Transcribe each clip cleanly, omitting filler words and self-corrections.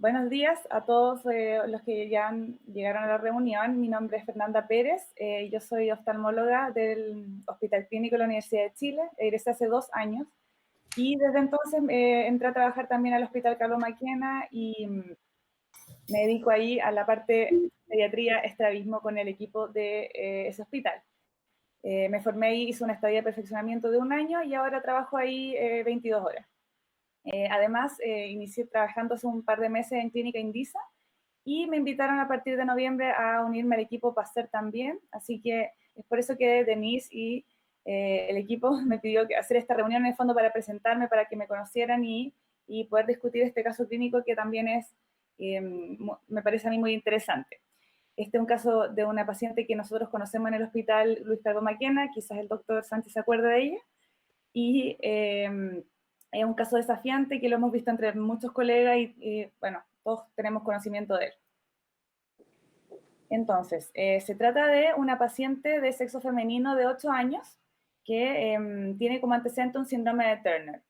Buenos días a todos los que ya llegaron a la reunión. Mi nombre es Fernanda Pérez, yo soy oftalmóloga del Hospital Clínico de la Universidad de Chile, egresé hace 2 años y desde entonces entré a trabajar también al Hospital Carlos Maquena y me dedico ahí a la parte de pediatría, estrabismo con el equipo de ese hospital. Me formé ahí, hice una estadía de perfeccionamiento de 1 año y ahora trabajo ahí 22 horas. Además, inicié trabajando hace un par de meses en Clínica Indisa y me invitaron a partir de noviembre a unirme al equipo PASTEUR también, así que es por eso que Denise y el equipo me pidió hacer esta reunión en el fondo para presentarme, para que me conocieran y poder discutir este caso clínico que también es, me parece a mí muy interesante. Este es un caso de una paciente que nosotros conocemos en el hospital Luis Carlos Maquena, quizás el doctor Sánchez se acuerda de ella, y es un caso desafiante que lo hemos visto entre muchos colegas y bueno, todos tenemos conocimiento de él. Entonces, se trata de una paciente de sexo femenino de 8 años que tiene como antecedente un síndrome de Turner.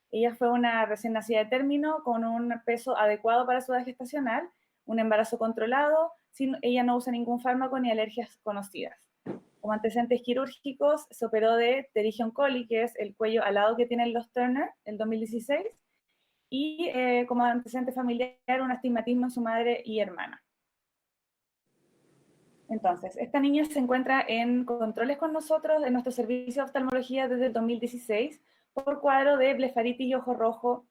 Ella fue una recién nacida de término con un peso adecuado para su edad gestacional, un embarazo controlado, ella no usa ningún fármaco ni alergias conocidas. Como antecedentes quirúrgicos, se operó de pterygium coli, que es el cuello alado que tienen los Turner, en 2016, y como antecedente familiar, un astigmatismo en su madre y hermana. Entonces, esta niña se encuentra en controles con nosotros en nuestro servicio de oftalmología desde el 2016 por cuadro de blefaritis y ojo rojo,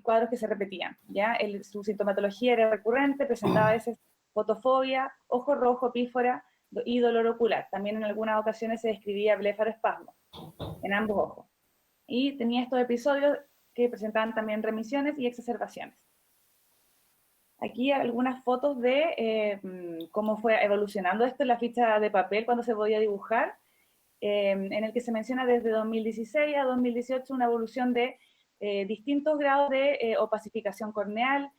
cuadros que se repetían, ¿ya? Su sintomatología era recurrente, presentaba a veces fotofobia, ojo rojo, pífora y dolor ocular. También en algunas ocasiones se describía blefaroespasmo en ambos ojos. Y tenía estos episodios que presentaban también remisiones y exacerbaciones. Aquí algunas fotos de cómo fue evolucionando esto en la ficha de papel cuando se podía dibujar, en el que se menciona desde 2016 a 2018 una evolución de distintos grados de opacificación corneal,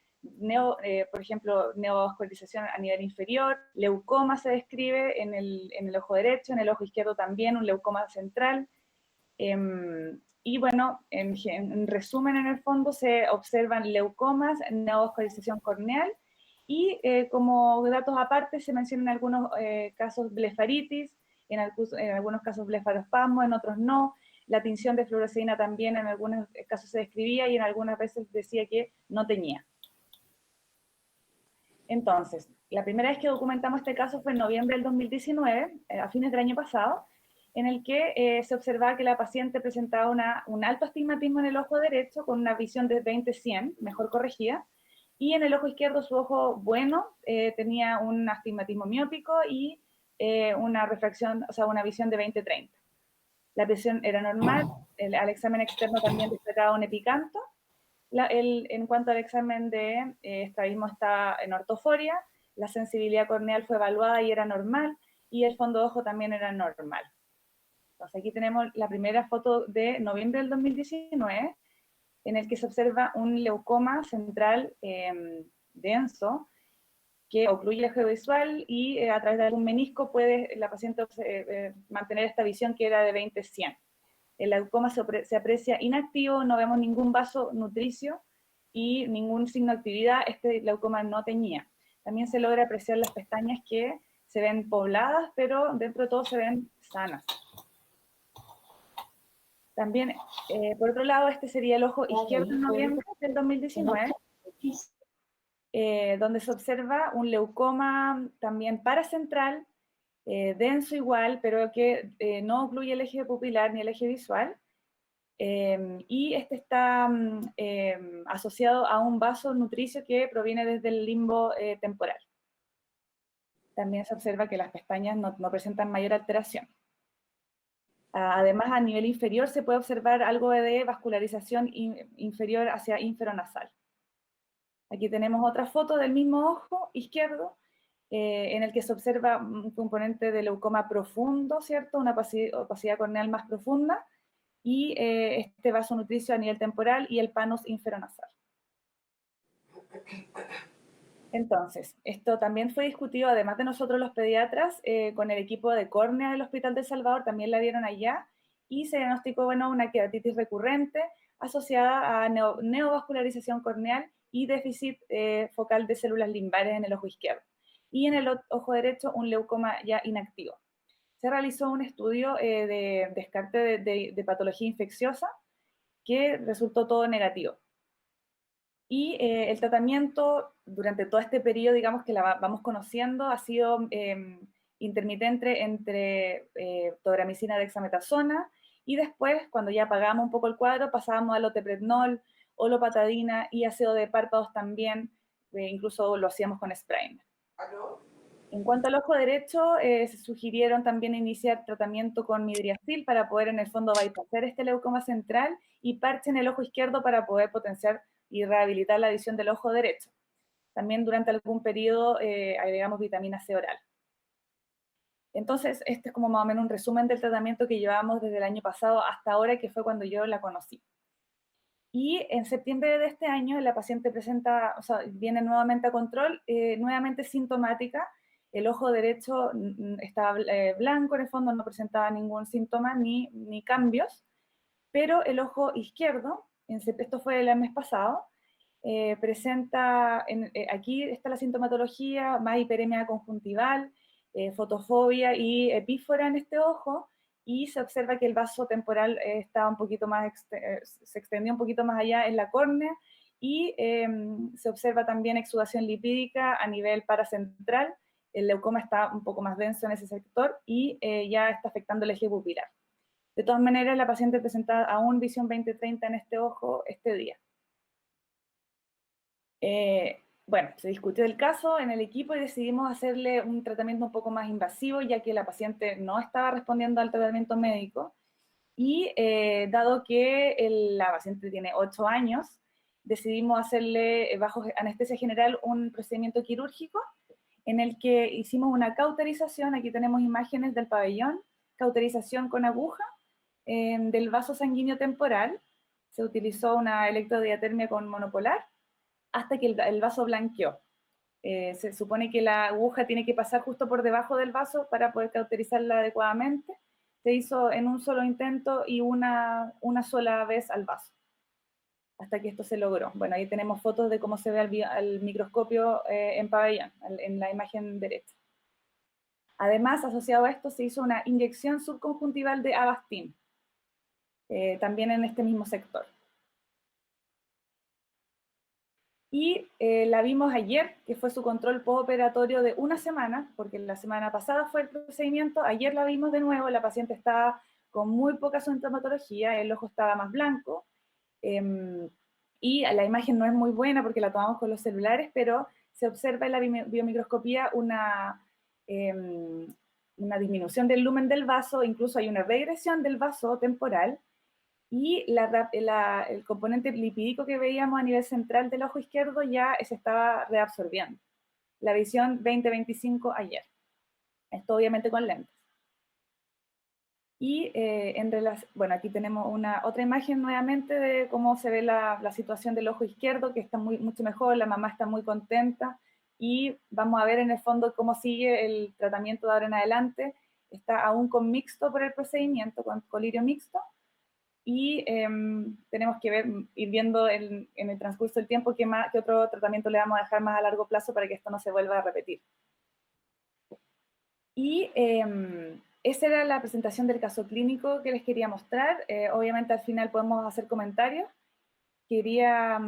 por ejemplo, neovascularización a nivel inferior, leucoma se describe en el ojo derecho, en el ojo izquierdo también, un leucoma central, y bueno, en resumen, en el fondo, se observan leucomas, neovascularización corneal, y como datos aparte se mencionan algunos casos blefaritis, en algunos casos blefaroespasmo, en otros no. La tinción de fluoresceína también en algunos casos se describía y en algunas veces decía que no tenía. Entonces, la primera vez que documentamos este caso fue en noviembre del 2019, a fines del año pasado, en el que se observaba que la paciente presentaba un alto astigmatismo en el ojo derecho con una visión de 20-100, mejor corregida, y en el ojo izquierdo su ojo bueno tenía un astigmatismo miópico y una refracción, o sea, una visión de 20-30. La presión era normal, al examen externo también destacaba un epicanto. En cuanto al examen de estrabismo está en ortoforia, la sensibilidad corneal fue evaluada y era normal, y el fondo de ojo también era normal. Entonces aquí tenemos la primera foto de noviembre del 2019, en el que se observa un leucoma central denso, que ocluye el ojo visual y a través de algún menisco puede la paciente mantener esta visión que era de 20-100. El leucoma se aprecia inactivo, no vemos ningún vaso nutricio y ningún signo de actividad, este leucoma no tenía. También se logra apreciar las pestañas que se ven pobladas, pero dentro de todo se ven sanas. También, por otro lado, este sería el ojo izquierdo en noviembre del 2019, donde se observa un leucoma también paracentral, denso igual, pero que no ocluye el eje pupilar ni el eje visual, y este está asociado a un vaso nutricio que proviene desde el limbo temporal. También se observa que las pestañas no presentan mayor alteración. Además, a nivel inferior se puede observar algo de vascularización inferior hacia inferonasal. Aquí tenemos otra foto del mismo ojo izquierdo, en el que se observa un componente de leucoma profundo, ¿cierto? Una opacidad corneal más profunda, y este vaso nutricio a nivel temporal y el panos inferonasal. Entonces, esto también fue discutido, además de nosotros los pediatras, con el equipo de córnea del Hospital de El Salvador, también la vieron allá, y se diagnosticó, bueno, una queratitis recurrente asociada a neovascularización corneal y déficit focal de células limbares en el ojo izquierdo. Y en el ojo derecho un leucoma ya inactivo. Se realizó un estudio de descarte de patología infecciosa que resultó todo negativo. Y el tratamiento durante todo este periodo, digamos que la vamos conociendo, ha sido intermitente entre tobramicina, dexametasona, y después, cuando ya apagamos un poco el cuadro, pasábamos al loteprednol, olopatadina y ácido de párpados también, incluso lo hacíamos con spray. En cuanto al ojo derecho, se sugirieron también iniciar tratamiento con midriasil para poder en el fondo bypassar este leucoma central y parche en el ojo izquierdo para poder potenciar y rehabilitar la visión del ojo derecho. También durante algún periodo agregamos vitamina C oral. Entonces, este es como más o menos un resumen del tratamiento que llevamos desde el año pasado hasta ahora, que fue cuando yo la conocí. Y en septiembre de este año la paciente presenta, o sea, viene nuevamente a control, nuevamente sintomática. El ojo derecho estaba blanco, en el fondo no presentaba ningún síntoma ni cambios, pero el ojo izquierdo, esto fue el mes pasado, presenta, aquí está la sintomatología, más hiperemia conjuntival, fotofobia y epífora en este ojo, y se observa que el vaso temporal está un poquito más, se extendió un poquito más allá en la córnea, y se observa también exudación lipídica a nivel paracentral. El leucoma está un poco más denso en ese sector y ya está afectando el eje pupilar. De todas maneras, la paciente presenta aún visión 20/30 en este ojo este día. Bueno, se discutió el caso en el equipo y decidimos hacerle un tratamiento un poco más invasivo, ya que la paciente no estaba respondiendo al tratamiento médico. Y dado que la paciente tiene 8 años, decidimos hacerle, bajo anestesia general, un procedimiento quirúrgico en el que hicimos una cauterización. Aquí tenemos imágenes del pabellón, cauterización con aguja del vaso sanguíneo temporal. Se utilizó una electrodiatermia con monopolar hasta que el vaso blanqueó. Se supone que la aguja tiene que pasar justo por debajo del vaso para poder cauterizarla adecuadamente. Se hizo en un solo intento y una sola vez al vaso, hasta que esto se logró. Bueno, ahí tenemos fotos de cómo se ve al microscopio en pabellón, en la imagen derecha. Además, asociado a esto, se hizo una inyección subconjuntival de Avastin, también en este mismo sector. Y la vimos ayer, que fue su control postoperatorio de una semana, porque la semana pasada fue el procedimiento. Ayer la vimos de nuevo, la paciente estaba con muy poca sintomatología, el ojo estaba más blanco, y la imagen no es muy buena porque la tomamos con los celulares, pero se observa en la biomicroscopía una disminución del lumen del vaso, incluso hay una regresión del vaso temporal, y el componente lipídico que veíamos a nivel central del ojo izquierdo ya se estaba reabsorbiendo. La visión 20/25 ayer. Esto obviamente con lentes. Y bueno, aquí tenemos otra imagen nuevamente de cómo se ve la situación del ojo izquierdo, que está mucho mejor, la mamá está muy contenta, y vamos a ver en el fondo cómo sigue el tratamiento de ahora en adelante. Está aún con mixto por el procedimiento, con colirio mixto, y tenemos que ir viendo en el transcurso del tiempo qué otro tratamiento le vamos a dejar más a largo plazo para que esto no se vuelva a repetir. Y esa era la presentación del caso clínico que les quería mostrar. Obviamente al final podemos hacer comentarios. Quería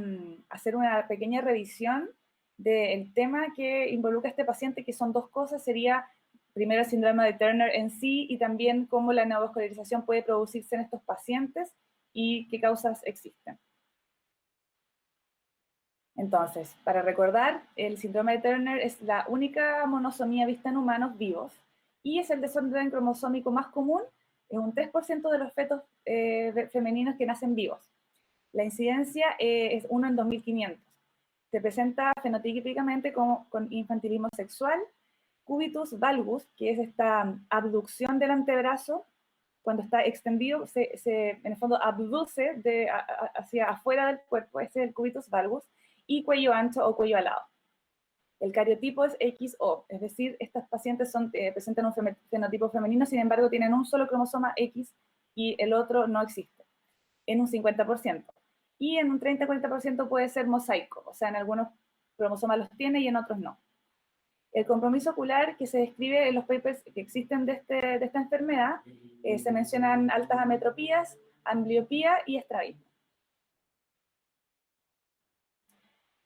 hacer una pequeña revisión del tema que involucra a este paciente, que son dos cosas. Sería primero el síndrome de Turner en sí, y también cómo la neovascularización puede producirse en estos pacientes y qué causas existen. Entonces, para recordar, el síndrome de Turner es la única monosomía vista en humanos vivos y es el desorden cromosómico más común. Es un 3% de los fetos femeninos que nacen vivos. La incidencia es 1 en 2.500. Se presenta fenotípicamente con infantilismo sexual, cubitus valgus, que es esta abducción del antebrazo. Cuando está extendido, en el fondo abduce hacia afuera del cuerpo, ese es el cubitus valgus, y cuello ancho o cuello alado. El cariotipo es XO, es decir, estas pacientes presentan un fenotipo femenino, sin embargo tienen un solo cromosoma X y el otro no existe, en un 50%. y en un 30-40% puede ser mosaico, o sea, en algunos cromosomas los tiene y en otros no. El compromiso ocular que se describe en los papers que existen de esta enfermedad, se mencionan altas ametropías, ambliopía y estrabismo.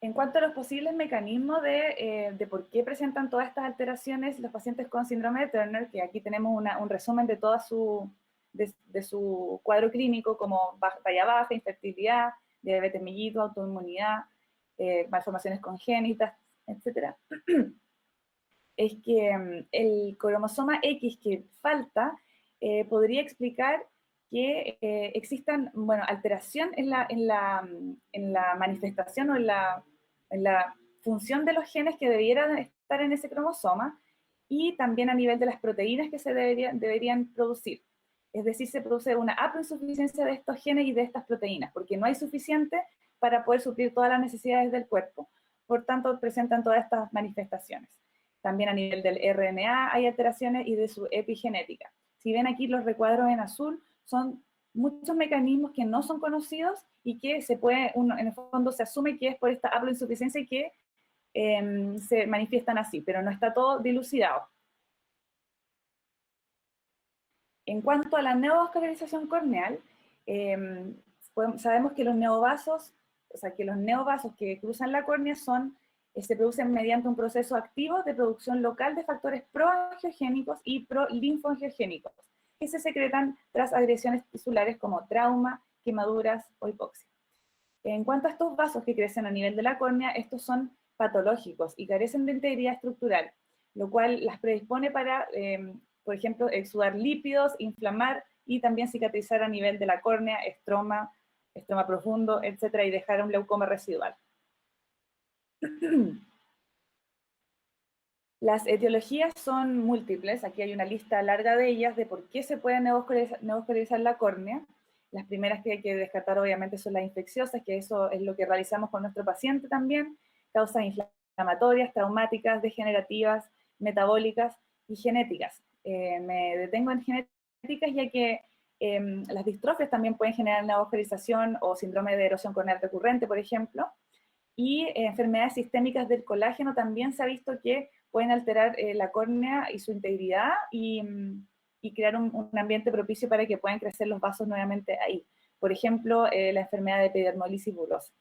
En cuanto a los posibles mecanismos de por qué presentan todas estas alteraciones los pacientes con síndrome de Turner, que aquí tenemos un resumen de toda de su cuadro clínico, como talla baja, infertilidad, diabetes mellitus, autoinmunidad, malformaciones congénitas, etc. Es que el cromosoma X que falta podría explicar que existan, bueno, alteración en la manifestación o en la función de los genes que debieran estar en ese cromosoma, y también a nivel de las proteínas que se deberían producir. Es decir, se produce una haploinsuficiencia de estos genes y de estas proteínas, porque no hay suficiente para poder suplir todas las necesidades del cuerpo. Por tanto, presentan todas estas manifestaciones. También a nivel del RNA hay alteraciones y de su epigenética. Si ven aquí los recuadros en azul, son muchos mecanismos que no son conocidos y que en el fondo se asume que es por esta haploinsuficiencia y que se manifiestan así, pero no está todo dilucidado. En cuanto a la neovascularización corneal, sabemos que los neovasos, o sea, que los neovasos que cruzan la córnea se producen mediante un proceso activo de producción local de factores proangiogénicos y prolinfoangiogénicos, que se secretan tras agresiones tisulares como trauma, quemaduras o hipoxia. En cuanto a estos vasos que crecen a nivel de la córnea, estos son patológicos y carecen de integridad estructural, lo cual las predispone para, por ejemplo, exudar lípidos, inflamar y también cicatrizar a nivel de la córnea, estroma profundo, etcétera, y dejar un glaucoma residual. Las etiologías son múltiples, aquí hay una lista larga de ellas de por qué se puede neovascularizar la córnea. Las primeras que hay que descartar obviamente son las infecciosas, que eso es lo que realizamos con nuestro paciente también, causas inflamatorias, traumáticas, degenerativas, metabólicas y genéticas. Me detengo en genéticas ya que las distrofias también pueden generar neovascularización o síndrome de erosión corneal recurrente, por ejemplo, y enfermedades sistémicas del colágeno también se ha visto que pueden alterar la córnea y su integridad y crear un ambiente propicio para que puedan crecer los vasos nuevamente ahí. Por ejemplo, la enfermedad de epidermolisis bullosa.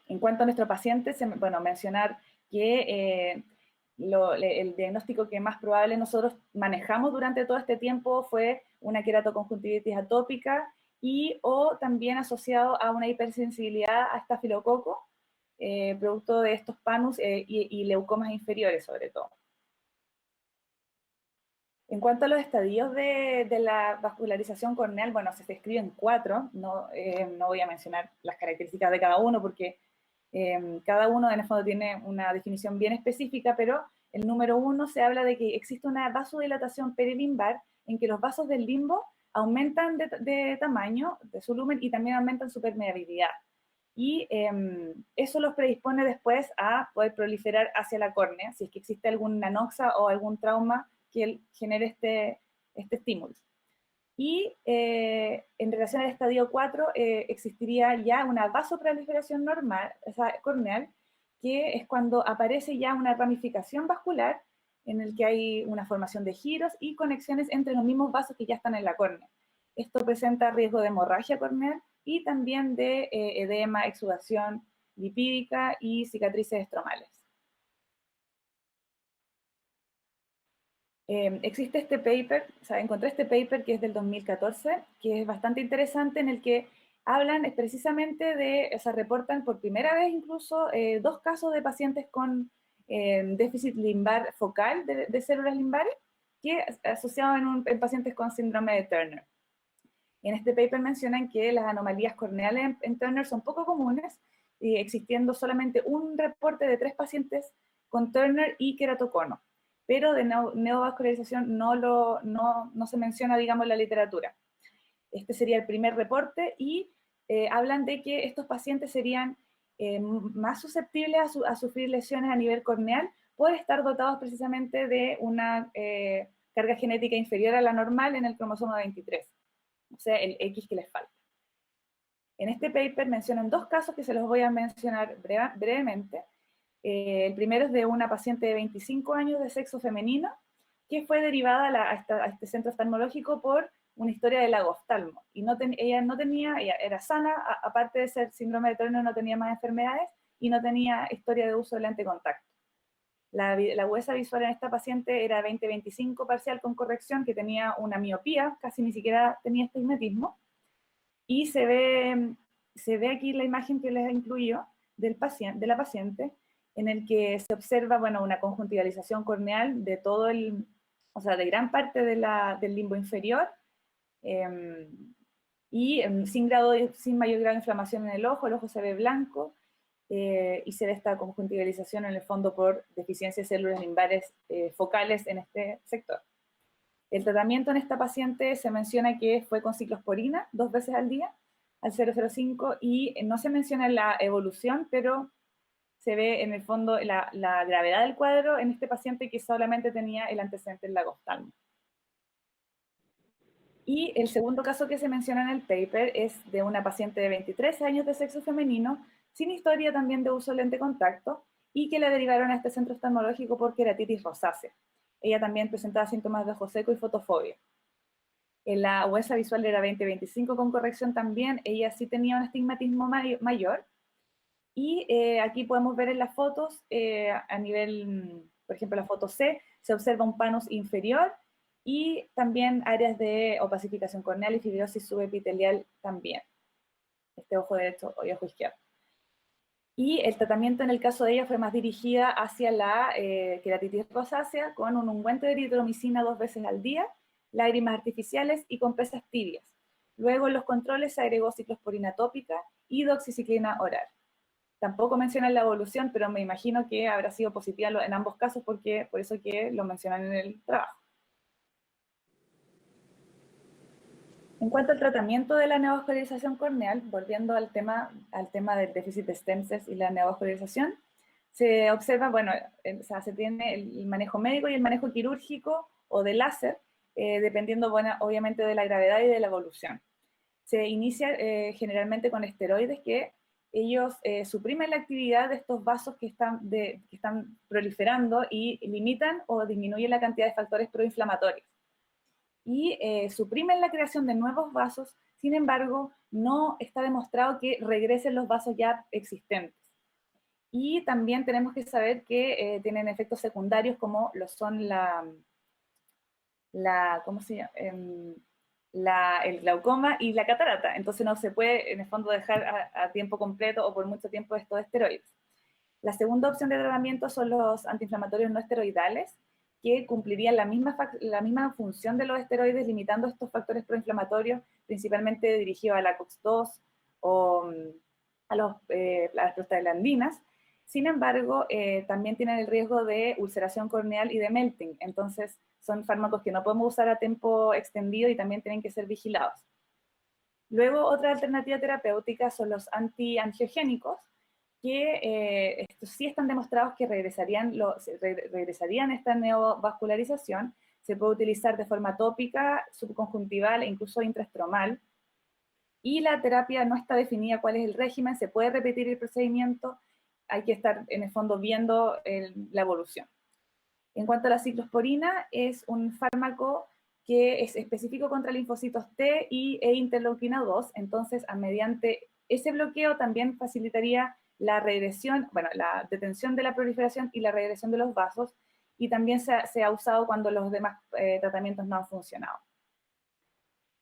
En cuanto a nuestro paciente, mencionar que el diagnóstico que más probable nosotros manejamos durante todo este tiempo fue una queratoconjuntivitis atópica o también asociado a una hipersensibilidad a estafilococo, producto de estos panus y leucomas inferiores sobre todo. En cuanto a los estadios de la vascularización corneal, bueno, se describen 4, no voy a mencionar las características de cada uno porque cada uno en el fondo tiene una definición bien específica, pero el número 1 se habla de que existe una vasodilatación perilimbar en que los vasos del limbo aumentan de tamaño, de su lumen, y también aumentan su permeabilidad. Y eso los predispone después a poder proliferar hacia la córnea, si es que existe alguna anoxa o algún trauma que genere este estímulo. Y en relación al estadio 4, existiría ya una vasoproliferación normal, o sea, corneal, que es cuando aparece ya una ramificación vascular en el que hay una formación de giros y conexiones entre los mismos vasos que ya están en la córnea. Esto presenta riesgo de hemorragia corneal y también de edema, exudación lipídica y cicatrices estromales. Existe este paper, o sea, encontré este paper que es del 2014, que es bastante interesante, en el que hablan precisamente o sea, reportan por primera vez incluso 2 casos de pacientes con déficit limbar focal de células limbares, que asociado en pacientes con síndrome de Turner. En este paper mencionan que las anomalías corneales en Turner son poco comunes, existiendo solamente un reporte de 3 pacientes con Turner y queratocono, pero de neovascularización no se menciona, digamos, en la literatura. Este sería el primer reporte y hablan de que estos pacientes serían más susceptibles a sufrir lesiones a nivel corneal por estar dotados precisamente de una carga genética inferior a la normal en el cromosoma 23, o sea, el X que les falta. En este paper mencionan dos casos que se los voy a mencionar brevemente. El primero es de una paciente de 25 años de sexo femenino que fue derivada a este centro oftalmológico por una historia de lagoftalmo. Y ella no tenía, ella era sana, aparte de ser síndrome de Turner no tenía más enfermedades y no tenía historia de uso de lente de contacto. La agudeza visual en esta paciente era 20-25 parcial con corrección, que tenía una miopía, casi ni siquiera tenía astigmatismo. Y se ve aquí la imagen que les incluyó de la paciente, en el que se observa, bueno, una conjuntivalización corneal de todo o sea, de gran parte del limbo inferior, y sin mayor grado de inflamación en el ojo se ve blanco, y se ve esta conjuntivalización en el fondo por deficiencia de células limbares focales en este sector. El tratamiento en esta paciente se menciona que fue con ciclosporina 2 veces al día, al 0,05, y no se menciona la evolución, pero se ve en el fondo la gravedad del cuadro en este paciente que solamente tenía el antecedente del lagoftalmo. Y el segundo caso que se menciona en el paper es de una paciente de 23 años de sexo femenino, sin historia también de uso de lente de contacto, y que la derivaron a este centro oftalmológico por queratitis rosácea. Ella también presentaba síntomas de ojo seco y fotofobia. La agudeza visual era 20-25 con corrección también, ella sí tenía un astigmatismo mayor, y aquí podemos ver en las fotos, a nivel, por ejemplo, la foto C, se observa un panus inferior, y también áreas de opacificación corneal y fibrosis subepitelial también. Este ojo derecho y ojo izquierdo. Y el tratamiento en el caso de ella fue más dirigida hacia la queratitis rosácea, con un ungüento de eritromicina 2 veces al día, lágrimas artificiales y compresas tibias. Luego en los controles se agregó ciclosporina tópica y doxiciclina oral. Tampoco mencionan la evolución, pero me imagino que habrá sido positiva en ambos casos, por eso que lo mencionan en el trabajo. En cuanto al tratamiento de la neovascularización corneal, volviendo al tema del déficit de stem cells y la neovascularización, se observa, bueno, o sea, se tiene el manejo médico y el manejo quirúrgico o de láser, dependiendo, bueno, obviamente de la gravedad y de la evolución. Se inicia generalmente con esteroides que ellos suprimen la actividad de estos vasos que están proliferando y limitan o disminuyen la cantidad de factores proinflamatorios. Y suprimen la creación de nuevos vasos, sin embargo, no está demostrado que regresen los vasos ya existentes. Y también tenemos que saber que tienen efectos secundarios como lo son ¿cómo se llama? El glaucoma y la catarata. Entonces no se puede, en el fondo, dejar a tiempo completo o por mucho tiempo estos esteroides. La segunda opción de tratamiento son los antiinflamatorios no esteroidales, que cumplirían la misma función de los esteroides, limitando estos factores proinflamatorios, principalmente dirigidos a la COX-2 o a las prostaglandinas. Sin embargo, también tienen el riesgo de ulceración corneal y de melting. Entonces, son fármacos que no podemos usar a tiempo extendido y también tienen que ser vigilados. Luego, otra alternativa terapéutica son los antiangiogénicos, que estos sí están demostrados que regresarían esta neovascularización. Se puede utilizar de forma tópica, subconjuntival e incluso intraestromal. Y la terapia no está definida cuál es el régimen, se puede repetir el procedimiento, hay que estar en el fondo viendo la evolución. En cuanto a la ciclosporina, es un fármaco que es específico contra linfocitos T e interleuquina 2, entonces mediante ese bloqueo también facilitaría la regresión, bueno, la detención de la proliferación y la regresión de los vasos, y también se ha usado cuando los demás tratamientos no han funcionado.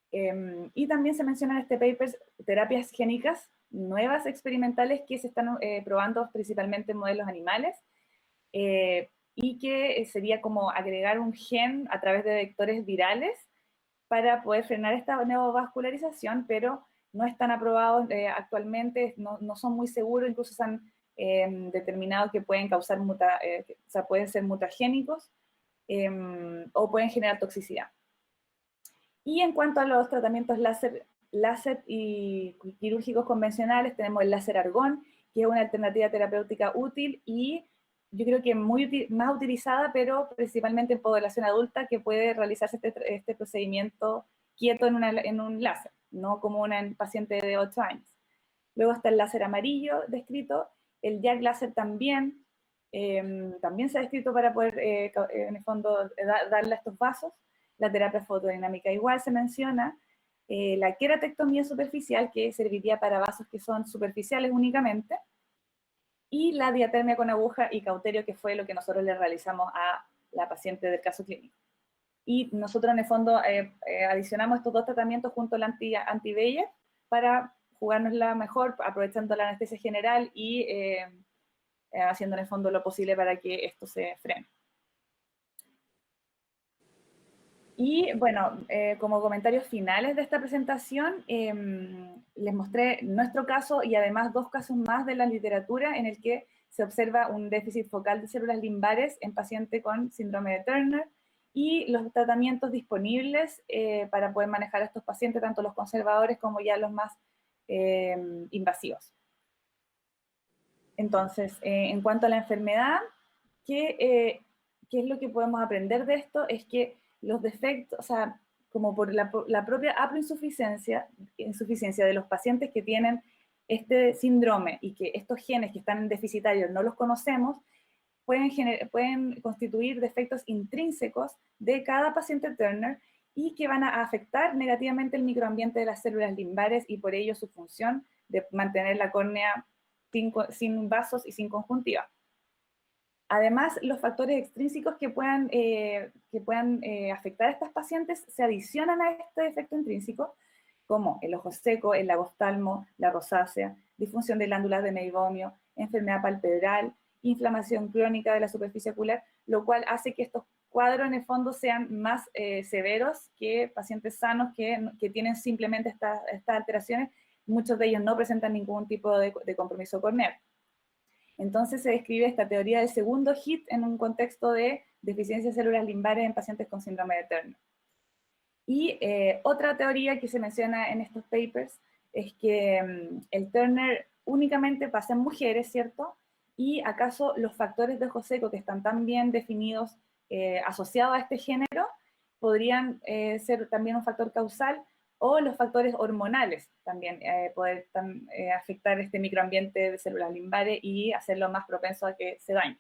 Y también se menciona en este paper terapias génicas nuevas experimentales que se están probando principalmente en modelos animales, y que sería como agregar un gen a través de vectores virales para poder frenar esta neovascularización, pero no están aprobados actualmente, no son muy seguros, incluso se han determinado que pueden causar o sea, pueden ser mutagénicos, o pueden generar toxicidad. Y en cuanto a los tratamientos láser y quirúrgicos convencionales, tenemos el láser argón, que es una alternativa terapéutica útil y yo creo que más utilizada, pero principalmente en población adulta, que puede realizarse este procedimiento quieto en un láser, no como una paciente de 8 años. Luego está el láser amarillo descrito, el Jack láser también, también se ha descrito para poder, en el fondo, darle a estos vasos. La terapia fotodinámica igual se menciona. La queratectomía superficial, que serviría para vasos que son superficiales únicamente. Y la diatermia con aguja y cauterio, que fue lo que nosotros le realizamos a la paciente del caso clínico. Y nosotros en el fondo adicionamos estos dos tratamientos junto al anti-VEGF para jugárnosla mejor, aprovechando la anestesia general y haciendo en el fondo lo posible para que esto se frene. Y bueno, como comentarios finales de esta presentación, les mostré nuestro caso y además dos casos más de la literatura en el que se observa un déficit focal de células limbares en paciente con síndrome de Turner y los tratamientos disponibles para poder manejar a estos pacientes, tanto los conservadores como ya los más invasivos. Entonces, en cuanto a la enfermedad, ¿qué es lo que podemos aprender de esto? Es que los defectos, o sea, como por la propia haploinsuficiencia de los pacientes que tienen este síndrome y que estos genes que están deficitarios no los conocemos, pueden constituir defectos intrínsecos de cada paciente Turner y que van a afectar negativamente el microambiente de las células limbares y por ello su función de mantener la córnea sin vasos y sin conjuntiva. Además, los factores extrínsecos que puedan afectar a estas pacientes se adicionan a este defecto intrínseco, como el ojo seco, el lagostalmo, la rosácea, disfunción de glándulas de Meibomian, enfermedad palpebral, inflamación crónica de la superficie ocular, lo cual hace que estos cuadros en el fondo sean más severos que pacientes sanos que tienen simplemente estas alteraciones. Muchos de ellos no presentan ningún tipo de compromiso corneal. Entonces se describe esta teoría del segundo HIT en un contexto de deficiencia de células limbares en pacientes con síndrome de Turner. Y otra teoría que se menciona en estos papers es que el Turner únicamente pasa en mujeres, ¿cierto? Y acaso los factores de ojo seco que están tan bien definidos asociados a este género podrían ser también un factor causal, o los factores hormonales también poder afectar este microambiente de células limbares y hacerlo más propenso a que se dañe.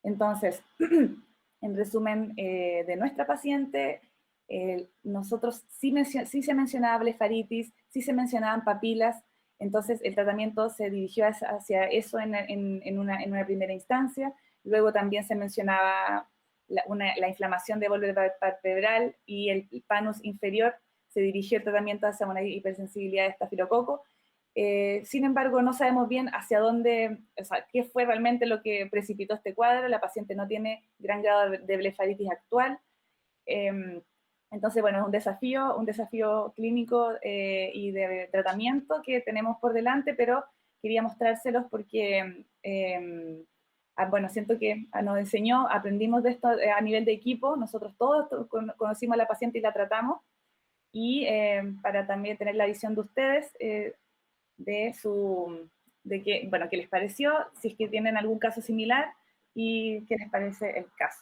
Entonces, en resumen de nuestra paciente, nosotros sí se mencionaba blefaritis, sí se mencionaban papilas, entonces el tratamiento se dirigió hacia eso en una primera instancia. Luego también se mencionaba la inflamación de bóveda palpebral y el panus inferior, se dirigió el tratamiento hacia una hipersensibilidad de estafilococo. Sin embargo, no sabemos bien hacia dónde, o sea, qué fue realmente lo que precipitó este cuadro. La paciente no tiene gran grado de blefaritis actual. Entonces, bueno, es un desafío clínico y de tratamiento que tenemos por delante, pero quería mostrárselos porque, bueno, siento que nos enseñó, aprendimos de esto a nivel de equipo, nosotros todos conocimos a la paciente y la tratamos, y para también tener la visión de ustedes qué les pareció, si es que tienen algún caso similar y qué les parece el caso.